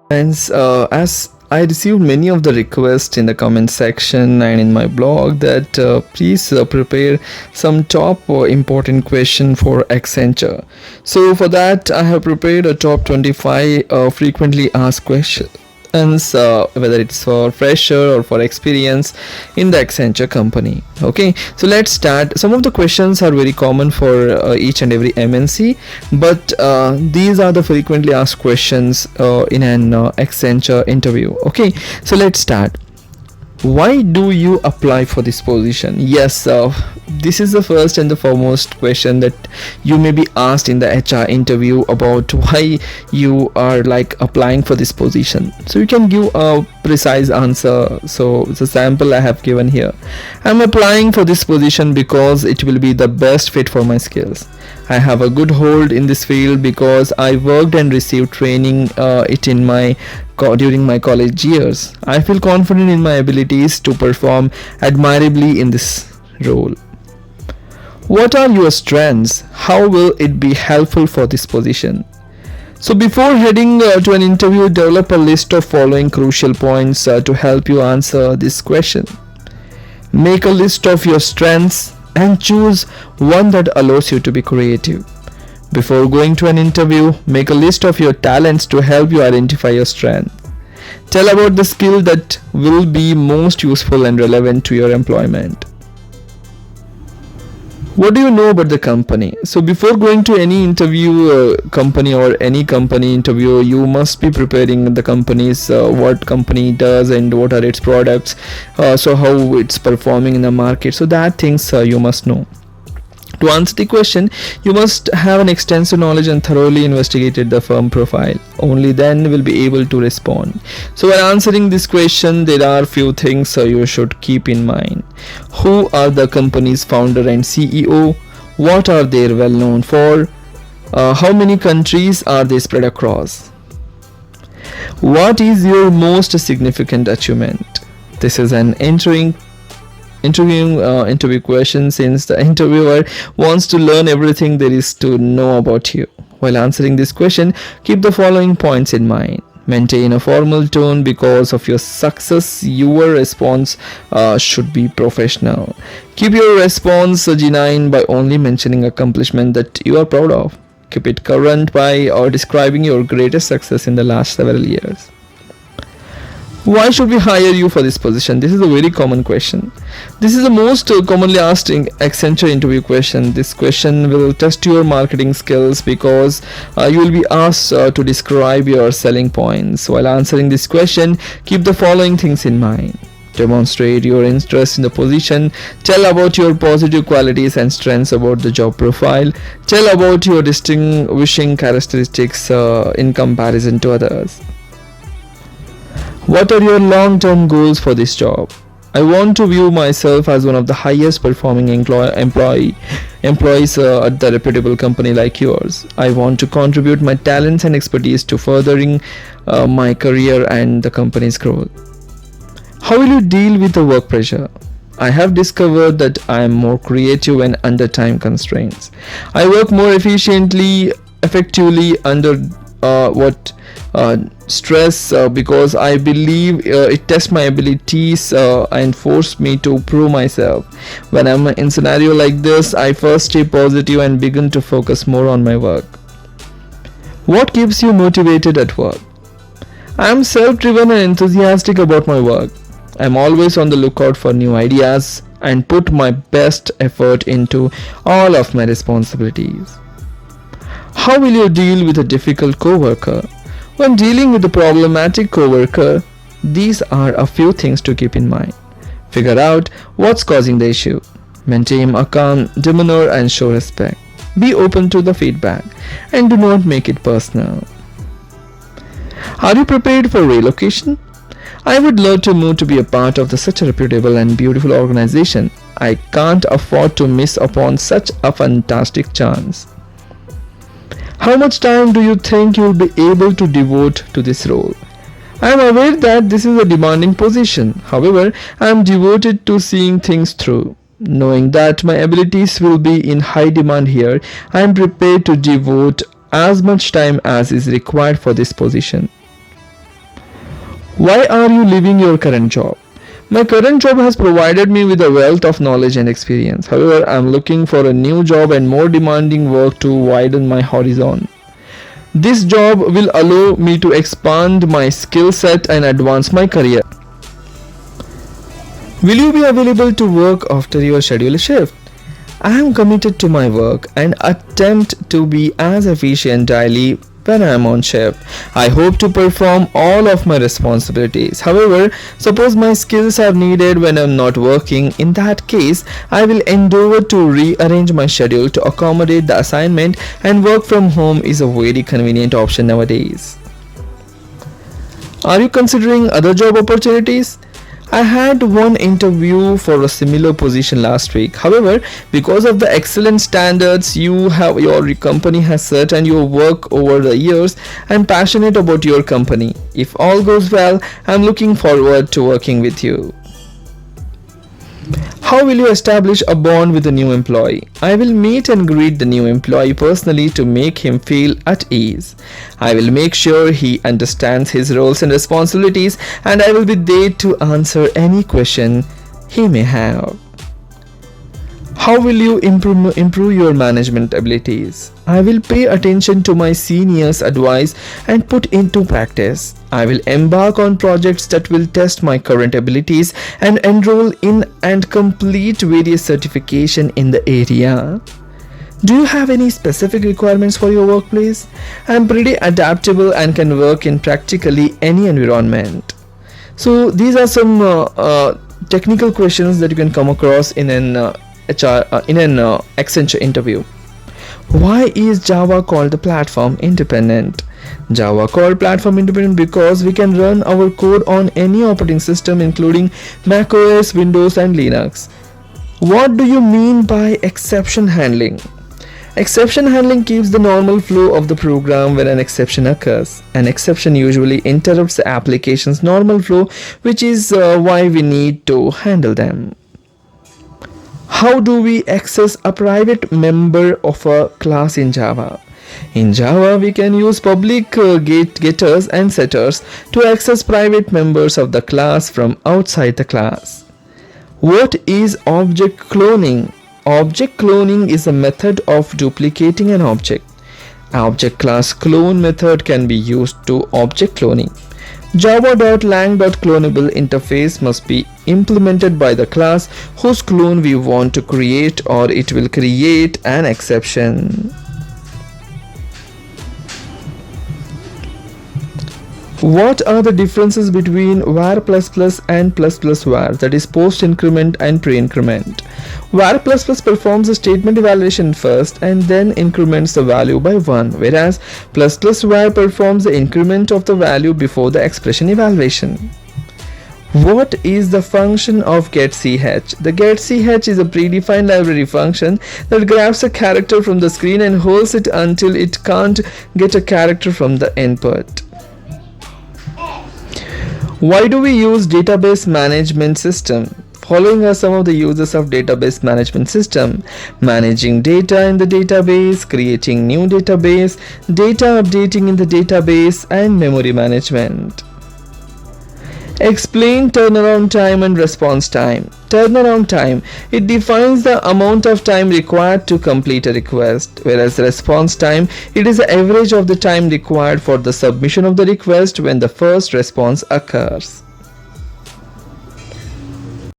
Friends, as I received many of the requests in the comment section and in my blog that please prepare some top important question for Accenture. So for that, I have prepared a top 25 frequently asked questions, whether it's for fresher or for experience in the Accenture company. Okay, so let's start. Some of the questions are very common for each and every MNC, but these are the frequently asked questions in an Accenture interview. Okay, so let's start. Why do you apply for this position? Yes, this is the first and the foremost question that you may be asked in the HR interview about why you are like applying for this position. So you can give a precise answer. So the sample I have given here. I'm applying for this position because it will be the best fit for my skills. I have a good hold in this field because I worked and received training during my college years. I feel confident in my abilities to perform admirably in this role. What are your strengths? How will it be helpful for this position? So before heading to an interview, develop a list of following crucial points to help you answer this question. Make a list of your strengths and choose one that allows you to be creative. Before going to an interview, make a list of your talents to help you identify your strength. Tell about the skill that will be most useful and relevant to your employment. What do you know about the company? So before going to any interview company or any company interview, you must be preparing the company's what company does and what are its products, so how it's performing in the market. So that things you must know. To answer the question, you must have an extensive knowledge and thoroughly investigated the firm profile. Only then will be able to respond. So while answering this question, there are few things you should keep in mind. Who are the company's founder and CEO? What are they well known for? How many countries are they spread across? What is your most significant achievement? This is an interview question, since the interviewer wants to learn everything there is to know about you. While answering this question, keep the following points in mind. Maintain a formal tone because of your success. Your response should be professional. Keep your response genuine by only mentioning accomplishment that you are proud of. Keep it current by describing your greatest success in the last several years. Why should we hire you for this position? This is a very common question. This is the most commonly asked Accenture interview question. This question will test your marketing skills because you will be asked to describe your selling points. While answering this question, keep the following things in mind. Demonstrate your interest in the position. Tell about your positive qualities and strengths about the job profile. Tell about your distinguishing characteristics in comparison to others. What are your long-term goals for this job? I want to view myself as one of the highest performing employees at the reputable company like yours. I want to contribute my talents and expertise to furthering my career and the company's growth. How will you deal with the work pressure? I have discovered that I am more creative when under time constraints. I work more effectively under stress because I believe it tests my abilities and force me to prove myself. When I'm in scenario like this, I first stay positive and begin to focus more on my work. What keeps you motivated at work? I am self-driven and enthusiastic about my work. I'm always on the lookout for new ideas and put my best effort into all of my responsibilities. How will you deal with a difficult coworker? When dealing with a problematic coworker, these are a few things to keep in mind. Figure out what's causing the issue. Maintain a calm demeanor and show respect. Be open to the feedback and do not make it personal. Are you prepared for relocation? I would love to move to be a part of such a reputable and beautiful organization. I can't afford to miss upon such a fantastic chance. How much time do you think you will be able to devote to this role? I am aware that this is a demanding position. However, I am devoted to seeing things through. Knowing that my abilities will be in high demand here, I am prepared to devote as much time as is required for this position. Why are you leaving your current job? My current job has provided me with a wealth of knowledge and experience. However, I am looking for a new job and more demanding work to widen my horizon. This job will allow me to expand my skill set and advance my career. Will you be available to work after your scheduled shift? I am committed to my work and attempt to be as efficient daily when I am on shift. I hope to perform all of my responsibilities. However, suppose my skills are needed when I am not working. In that case, I will endeavor to rearrange my schedule to accommodate the assignment, and work from home is a very convenient option nowadays. Are you considering other job opportunities? I had one interview for a similar position last week. However, because of the excellent standards your company has set and your work over the years, I'm passionate about your company. If all goes well, I'm looking forward to working with you. How will you establish a bond with a new employee? I will meet and greet the new employee personally to make him feel at ease. I will make sure he understands his roles and responsibilities, and I will be there to answer any question he may have. How will you improve your management abilities? I will pay attention to my seniors' advice and put into practice. I will embark on projects that will test my current abilities and enroll in and complete various certification in the area. Do you have any specific requirements for your workplace? I am pretty adaptable and can work in practically any environment. So these are some technical questions that you can come across in an Accenture interview. Why is Java called the platform independent? Java called platform independent because we can run our code on any operating system including macOS, Windows and Linux. What do you mean by exception handling? Exception handling keeps the normal flow of the program when an exception occurs. An exception usually interrupts the application's normal flow, which is why we need to handle them. How do we access a private member of a class in Java? In Java, we can use public getters and setters to access private members of the class from outside the class. What is object cloning? Object cloning is a method of duplicating an object. Object class clone method can be used to object cloning. Java.lang.clonable interface must be implemented by the class whose clone we want to create, or it will create an exception. What are the differences between var++ and ++var, that is post increment and pre increment? Var++ performs the statement evaluation first and then increments the value by 1, whereas ++var performs the increment of the value before the expression evaluation. What is the function of getCH? The getCH is a predefined library function that grabs a character from the screen and holds it until it can't get a character from the input. Why do we use database management system? Following are some of the uses of database management system: managing data in the database, creating new database, data updating in the database, and memory management. Explain turnaround time and response time. Turnaround time, it defines the amount of time required to complete a request, whereas response time, it is the average of the time required for the submission of the request when the first response occurs.